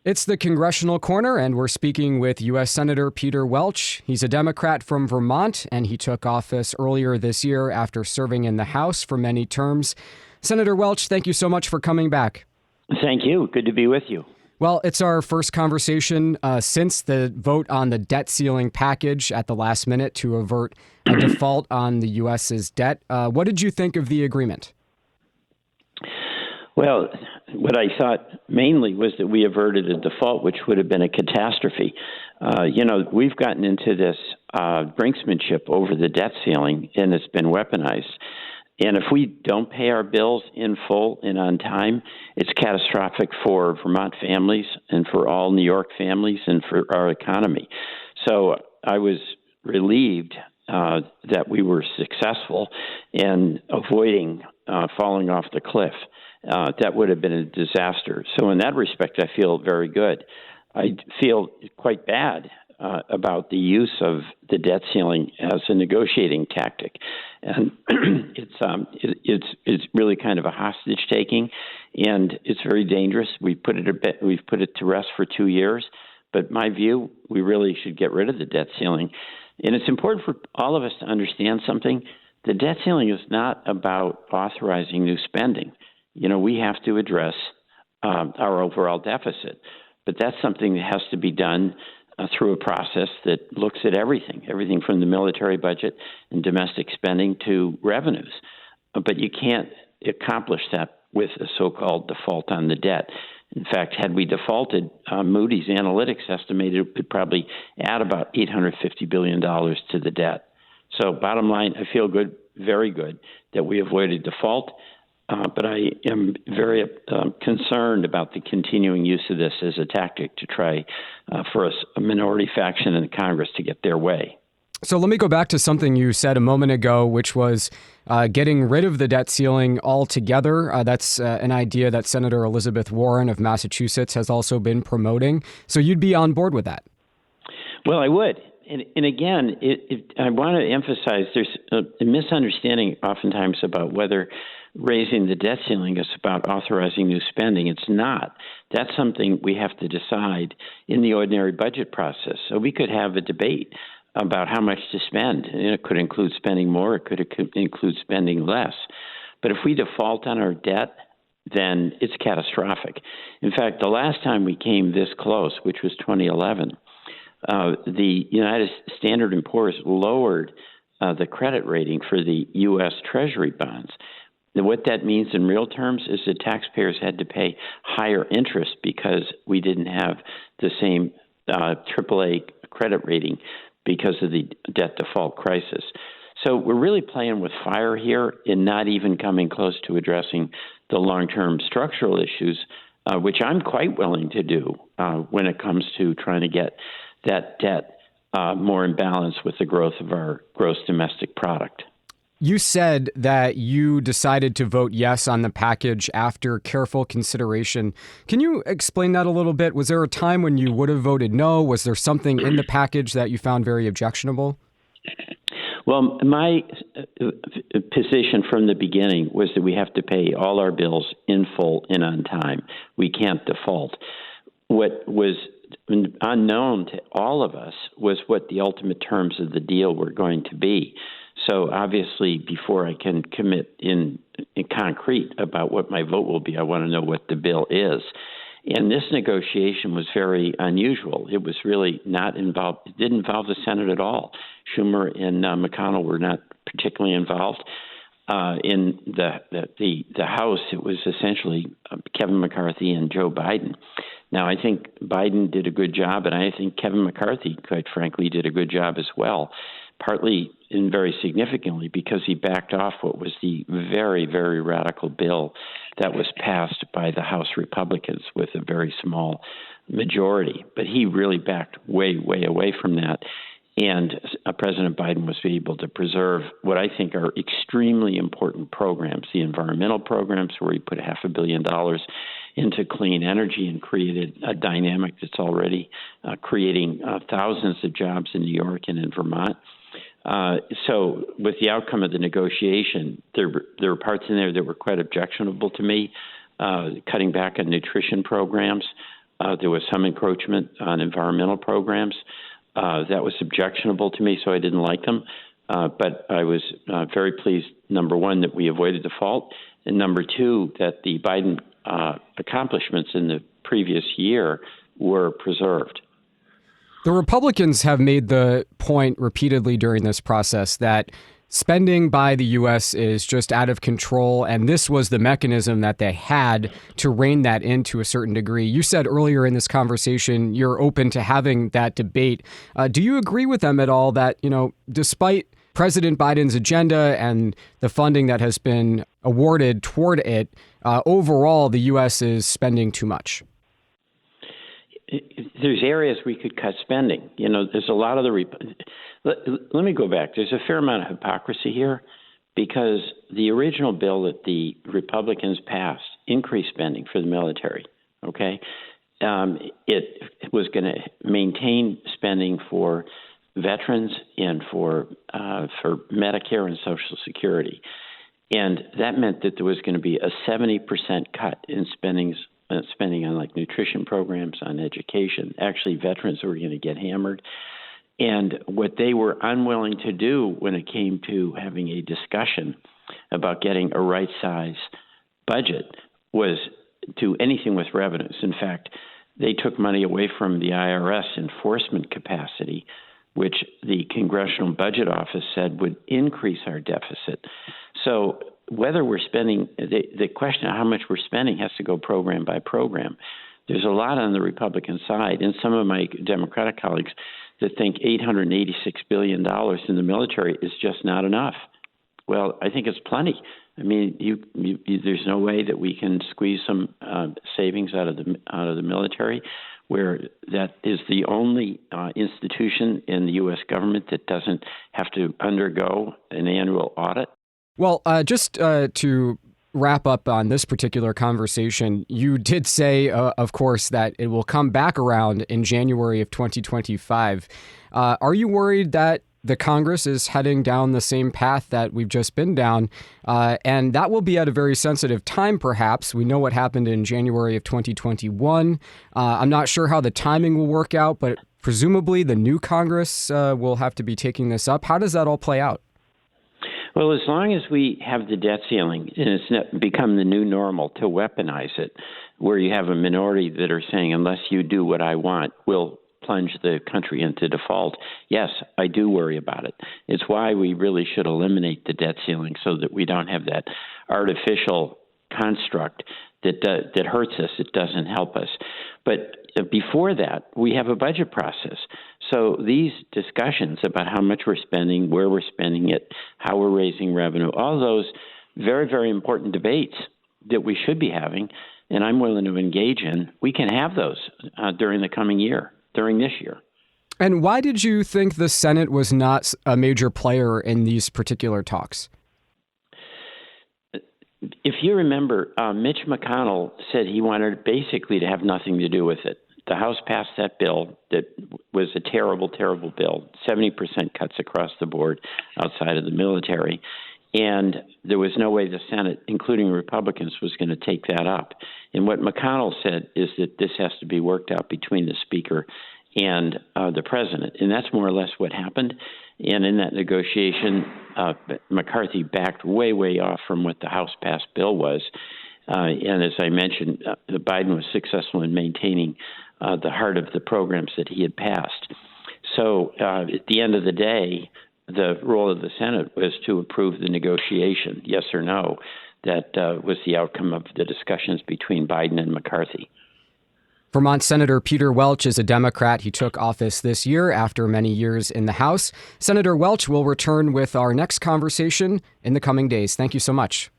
It's the Congressional Corner, and we're speaking with U.S. Senator Peter Welch. He's a Democrat from Vermont, and he took office earlier this year after serving in the House for many terms. Senator Welch, thank you so much for coming back. Thank you. Good to be with you. Well, it's our first conversation since the vote on the debt ceiling package at the last minute to avert a default on the U.S.'s debt. What did you think of the agreement? Well, what I thought mainly was that we averted a default, which would have been a catastrophe. We've gotten into this brinksmanship over the debt ceiling, and it's been weaponized. And if we don't pay our bills in full and on time, it's catastrophic for Vermont families and for all New York families and for our economy. So I was relieved that we were successful in avoiding falling off the cliff. That would have been a disaster. So in that respect, I feel very good. I feel quite bad about the use of the debt ceiling as a negotiating tactic, and it's really kind of a hostage taking, and it's very dangerous. We've put it to rest for 2 years, but my view, we really should get rid of the debt ceiling. And it's important for all of us to understand something. The debt ceiling is not about authorizing new spending. We have to address our overall deficit, but that's something that has to be done through a process that looks at everything from the military budget and domestic spending to revenues. But you can't accomplish that with a so-called default on the debt. In fact, had we defaulted, Moody's Analytics estimated it would probably add about $850 billion to the debt. So bottom line, I feel good, very good, that we avoided default. But I am very concerned about the continuing use of this as a tactic to try for a minority faction in Congress to get their way. So let me go back to something you said a moment ago, which was getting rid of the debt ceiling altogether. That's an idea that Senator Elizabeth Warren of Massachusetts has also been promoting. So you'd be on board with that? Well, I would. And again, I want to emphasize there's a misunderstanding oftentimes about whether raising the debt ceiling is about authorizing new spending. It's not. That's something we have to decide in the ordinary budget process. So we could have a debate about how much to spend. And it could include spending more. It could include spending less. But if we default on our debt, then it's catastrophic. In fact, the last time we came this close, which was 2011, the United Standard & Poor's lowered the credit rating for the U.S. Treasury bonds. And what that means in real terms is that taxpayers had to pay higher interest because we didn't have the same AAA credit rating because of the debt default crisis. So we're really playing with fire here and not even coming close to addressing the long-term structural issues, which I'm quite willing to do when it comes to trying to get that debt more in balance with the growth of our gross domestic product. You said that you decided to vote yes on the package after careful consideration. Can you explain that a little bit? Was there a time when you would have voted no? Was there something in the package that you found very objectionable? Well, my position from the beginning was that we have to pay all our bills in full and on time. We can't default. What was unknown to all of us was what the ultimate terms of the deal were going to be. So obviously, before I can commit in concrete about what my vote will be, I want to know what the bill is. And this negotiation was very unusual. It was really not involved. It didn't involve the Senate at all. Schumer and McConnell were not particularly involved. In the House, it was essentially Kevin McCarthy and Joe Biden. Now, I think Biden did a good job, and I think Kevin McCarthy, quite frankly, did a good job as well, partly and very significantly because he backed off what was the very, very radical bill that was passed by the House Republicans with a very small majority. But he really backed way, way away from that. And President Biden was able to preserve what I think are extremely important programs, the environmental programs where he put $500 million into clean energy and created a dynamic that's already creating thousands of jobs in New York and in Vermont. So with the outcome of the negotiation, there were parts in there that were quite objectionable to me, cutting back on nutrition programs, There was some encroachment on environmental programs. That was objectionable to me, so I didn't like them. But I was very pleased, number one, that we avoided default, and number two, that the Biden accomplishments in the previous year were preserved. The Republicans have made the point repeatedly during this process that spending by the U.S. is just out of control, and this was the mechanism that they had to rein that in to a certain degree. You said earlier in this conversation you're open to having that debate. Do you agree with them at all that, despite President Biden's agenda and the funding that has been awarded toward it, overall the U.S. is spending too much? There's areas we could cut spending. There's a lot of let me go back. There's a fair amount of hypocrisy here because the original bill that the Republicans passed increased spending for the military. Okay, it was going to maintain spending for veterans and for Medicare and Social Security, and that meant that there was going to be a 70% cut in spending on like nutrition programs, on education. Actually, veterans were going to get hammered. And what they were unwilling to do when it came to having a discussion about getting a right size budget was do anything with revenues. In fact, they took money away from the IRS enforcement capacity, which the Congressional Budget Office said would increase our deficit. So whether we're spending, the question of how much we're spending has to go program by program. There's a lot on the Republican side, and some of my Democratic colleagues that think $886 billion in the military is just not enough. Well, I think it's plenty. I mean, there's no way that we can squeeze some savings out of the military, where that is the only institution in the U.S. government that doesn't have to undergo an annual audit. Well, just to wrap up on this particular conversation, you did say, of course, that it will come back around in January of 2025. Are you worried that the Congress is heading down the same path that we've just been down? And that will be at a very sensitive time, perhaps. We know what happened in January of 2021. I'm not sure how the timing will work out, but presumably the new Congress will have to be taking this up. How does that all play out? Well, as long as we have the debt ceiling, and it's not become the new normal to weaponize it, where you have a minority that are saying, unless you do what I want, we'll plunge the country into default. Yes, I do worry about it. It's why we really should eliminate the debt ceiling so that we don't have that artificial construct that hurts us. It doesn't help us. But before that, we have a budget process. So these discussions about how much we're spending, where we're spending it, how we're raising revenue, all those very, very important debates that we should be having, and I'm willing to engage in, we can have those during the coming year, during this year. And why did you think the Senate was not a major player in these particular talks? If you remember, Mitch McConnell said he wanted basically to have nothing to do with it. The House passed that bill that was a terrible, terrible bill, 70% cuts across the board outside of the military. And there was no way the Senate, including Republicans, was going to take that up. And what McConnell said is that this has to be worked out between the Speaker and the President. And that's more or less what happened. And in that negotiation, McCarthy backed way, way off from what the House passed bill was. And as I mentioned, Biden was successful in maintaining the heart of the programs that he had passed. So at the end of the day, the role of the Senate was to approve the negotiation, yes or no. That was the outcome of the discussions between Biden and McCarthy. Vermont Senator Peter Welch is a Democrat. He took office this year after many years in the House. Senator Welch will return with our next conversation in the coming days. Thank you so much.